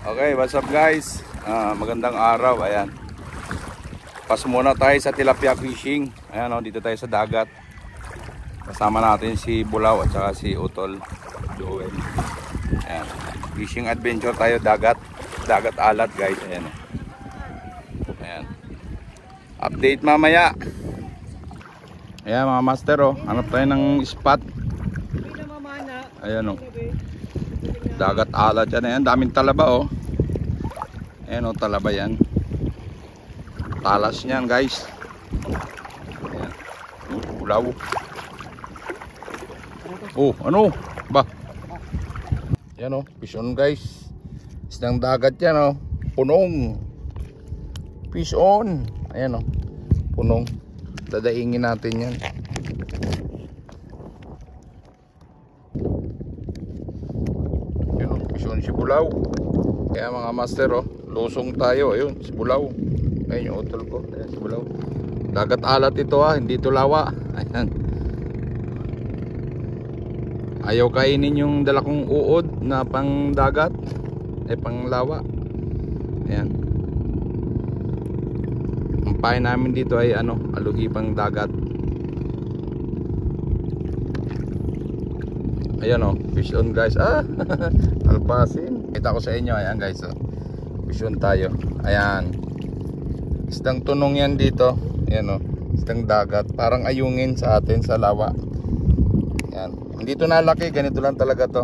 Okay, what's up guys? Magandang araw, ayan. Pas muna tayo sa tilapia fishing. Ayan o, dito tayo sa dagat. Kasama natin si Bulaw at saka si Utol Joel. Ayan. Fishing adventure tayo, dagat alat guys. Ayan o. Ayan. Update mamaya. Ayan mga master o, hanap tayo ng spot. Ayan o. Dagat alat yan. Ayan, daming talaba o. Ayan o, talaba yan. Talas niyan guys. Ayan. Bulaw. Oh, ano? Ba? Ayan o, fish on guys. Isdang dagat yan o. Punong. Fish on. Ayan o, punong. Dadaingin natin yan. Ayan o, fish on si Bulaw. Kaya mga master o, lusong tayo. Ayun, si Bulaw. Ayun yung utol ko. Ayan si Bulaw. Dagat alat ito ha, hindi ito lawa. Ayan. Ayaw kainin yung dala kong uod na pang dagat. Pang lawa. Ayan. Ang pain namin dito ay ano, alugi pang dagat. Ayan o, fish on guys. Alpasin. Kita ko sa inyo, ayan guys o. Fish on tayo. Ayan. Isdang tunong yan dito. Ayan o, isdang dagat. Parang ayungin sa atin sa lawa. Ayan. Hindi ito nalaki, ganito lang talaga to.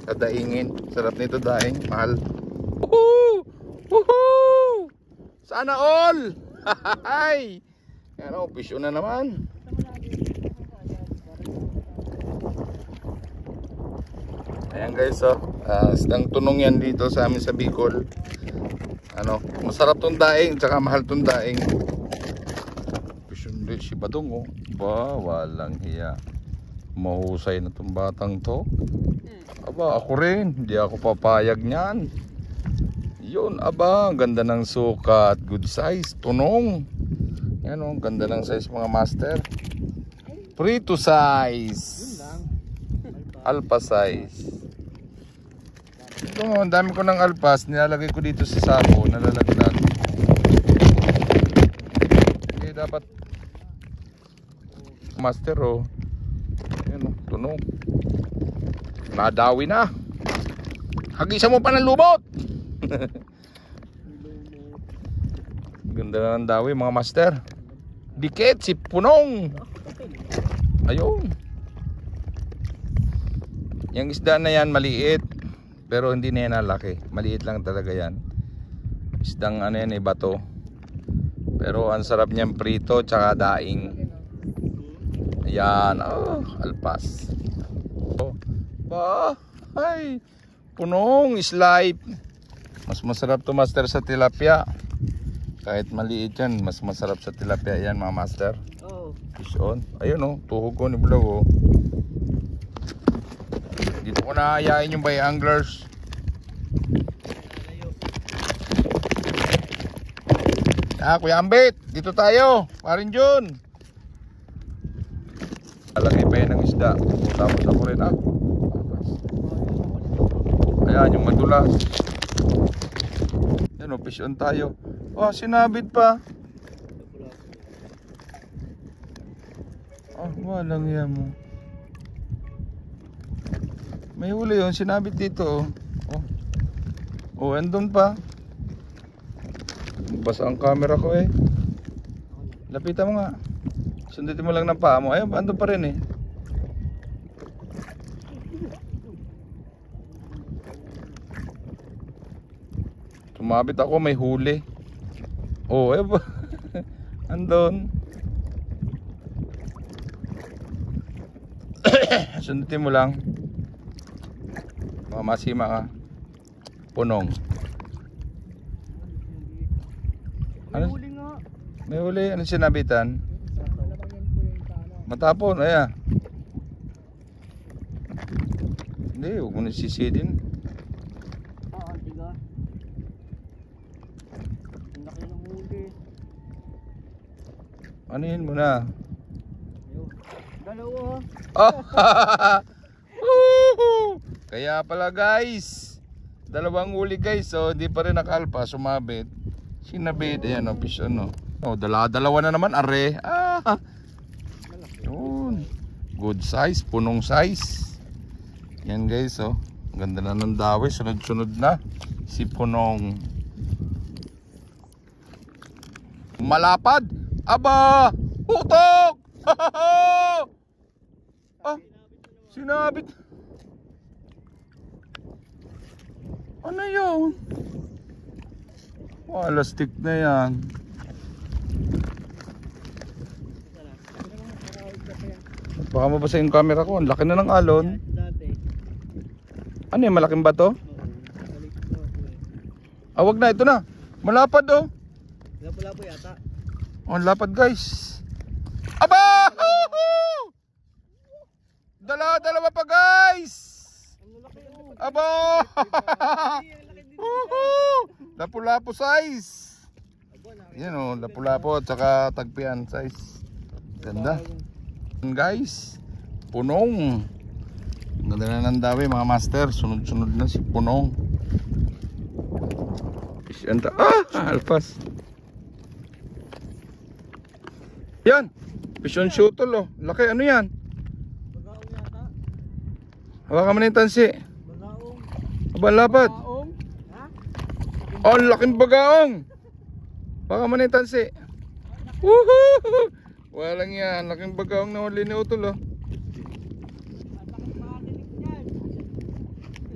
Sa daingin. Sarap nito daing, mahal. Woohoo! Woohoo! Sana all! Hahahay! Ayan o, fish on na naman. Ayan guys o, isdang tunong yan dito sa amin sa Bicol. Ano, masarap tong daing, tsaka mahal tong daing. Fish on din si Badong o. Ba, walang hiya. Mahusay na tong batang to. Aba, ako rin, hindi ako papayag niyan. Yun, aba, ganda ng sukat, good size, tunong. Yan o, ganda ng size mga master. Prito size. Alpha size. Ito mo, ang dami ko ng alpas, nilalagay ko dito sa sako, nalalaglag. Okay, dapat master o. Yan o, tunog. Nadawi na. Hagisan mo pa ng lubot. Ganda na ng dawi mga master. Dikit si punong. Ayun. Yung isda na yan maliit, pero hindi na yan nalaki. Maliit lang talaga yan. Isdang ano yan bato. Pero ang sarap niyan prito tsaka daing. Ayan, oh, alpas. Oh, ba, ay, punong is life. Mas masarap to master sa tilapia. Kahit maliit yan, mas masarap sa tilapia yan mga master. Fish on. Ayun oh, tuhog ko ni Bulaw oh. Dito ko na ayain yung bay anglers. Kuya Ambit, dito tayo. Parin Jun. Lalagay pa yan ng isda. Tapos ako rin ayan yung madulas. Yan o, fish on tayo. Oh, sinabit pa. Walang yan mo. May huli yun, sinabit dito oh. Andun pa. Basa ang camera ko eh. Lapitan mo nga. Sundutin mo lang ng paa mo. Ayun, andun pa rin eh. Tumabit ako, may huli. Ayun. Andun. Sundutin mo lang. Masima ka. Punong. Ano? May huli. Ano sinabitan? Matapon. Ayan. Hindi. Huwag mo nasisidin. Anuhin mo na. Dalawa. Kaya pala guys, Dalawang huli guys, so hindi pa rin nakalpa, sumabit. Sinabit, ayan o, fish on o. Oh, dalawa na naman, are. Yun. Good size, punong size. Yan guys, oh. Ganda na ng dawi, sunod-sunod na. Si punong. Malapad. Aba! Putok! Ah, sinabit. Ano yun? Wala, stick na yan. Baka mabasa yung camera ko. Ang laki na ng alon. Ano yung malaking bato? Wag na, ito na. Malapad oh. Lapo-lapo yata. Oh, lapad guys. Aba! Dalawa pa guys. Aba! Lapu-lapu size. Yan oh, lapu-lapu at saka tagpian size. Ganda. Guys, punong. Ganda na ng dawi mga master. Sunod-sunod na si punong. Alpas. Yan, Vision shuttle oh. Laki, ano yan? Bagaong yata. Hawakan mo na yung tansi. Bagaong. Aba, lapad. Bagaong. Ha? Oh, laking bagaong. Hawakan mo na yung tansi. Woohoo! Walang yan, laking bagaong na huli ni Utol oh.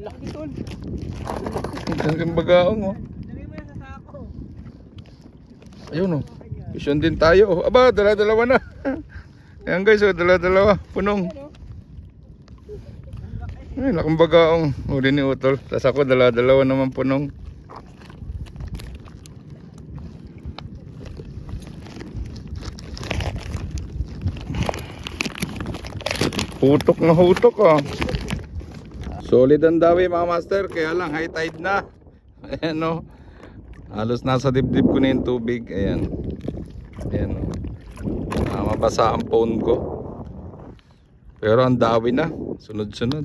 Laki tol. Laking bagaong oh. Dali mo yan sa sako. Ayun oh. Vision din tayo oh. Aba, dala-dalawa na. Ayan guys oh, dala-dalawa. Punong. Ay, laking bagaong huli ni Utol. Tapos ako dala-dalawa naman punong. Hutok na hutok oh. Solid ang dawi mga master, kaya lang high tide na. Ayan oh. Halos nasa dibdib ko na yung tubig. Ayan. Ayan oh. Mabasa ang phone ko. Pero ang dawi na, sunod-sunod.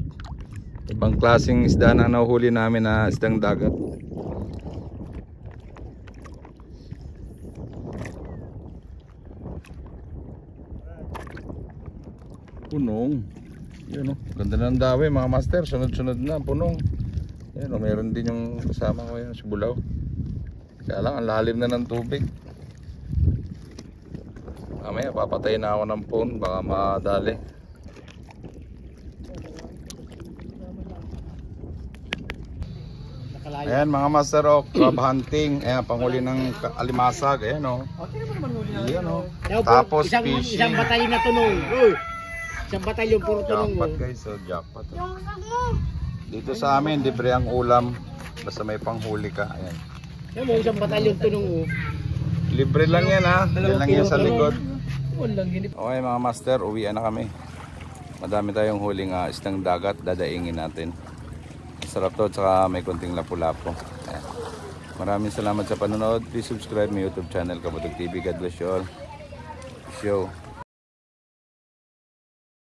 Ibang klaseng isda na nahuhuli namin na isdang dagat. Punong. Yan o, ganda ng dawi mga master. Sunod-sunod na, punong. Yan o, meron din yung kasama ko yan, si Bulaw. Kaya lang, ang lalim na ng tubig. Mamaya, papatayin na ako ng phone, baka madali. Ayan mga master o, crab hunting. Ayan, panghuli ng alimasag. Ayan o. Okay naman manuli na. Ayan o. Tapos fishing. Isang batalyon na tunog. Isang batalyon puro tunog. Jackpot guys, so jackpot. Dito sa amin, libre ang ulam. Basta may panghuli ka. Ayan. Yan mo, isang batalyon tunog. Libre lang yan ha. Yan lang yan sa likod. Walang ginip. Okay mga master, uwian na kami. Madami tayong huling isdang dagat. Dadaingin natin. Sarap to, tsaka may konting lapu-lapu. Ayan. Maraming salamat sa panonood. Please subscribe my YouTube channel, Kabutog TV. God bless you all. Show.